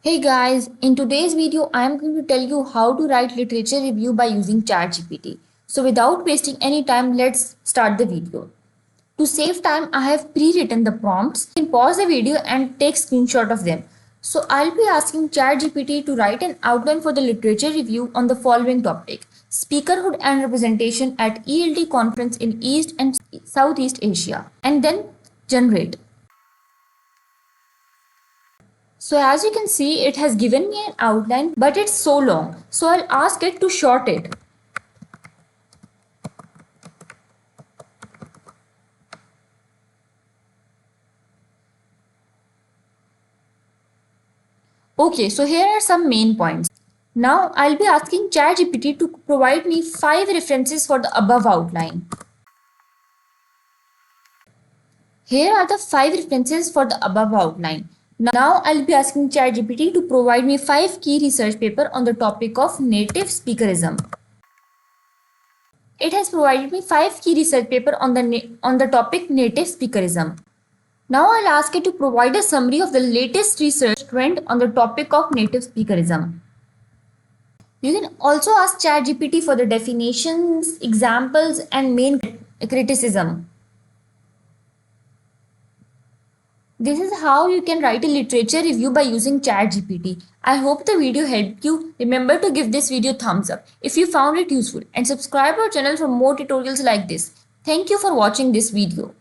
Hey guys, in today's video I am going to tell you how to write literature review by using ChatGPT. So without wasting any time, let's start the video. To save time, I have pre-written the prompts. You can pause the video and take screenshot of them. So I'll be asking ChatGPT to write an outline for the literature review on the following topic: speakerhood and representation at ELT conference in East and Southeast Asia, and then generate. So as you can see, it has given me an outline, but it's so long. So I'll ask it to short it. Okay, so here are some main points. Now I'll be asking ChatGPT to provide me 5 references for the above outline. Here are the 5 references for the above outline. Now I'll be asking ChatGPT to provide me 5 key research papers on the topic of native speakerism. It has provided me 5 key research papers on the topic native speakerism. Now I'll ask it to provide a summary of the latest research trend on the topic of native speakerism. You can also ask ChatGPT for the definitions, examples, and main criticism. This is how you can write a literature review by using ChatGPT. I hope the video helped you. Remember to give this video thumbs up if you found it useful and subscribe our channel for more tutorials like this. Thank you for watching this video.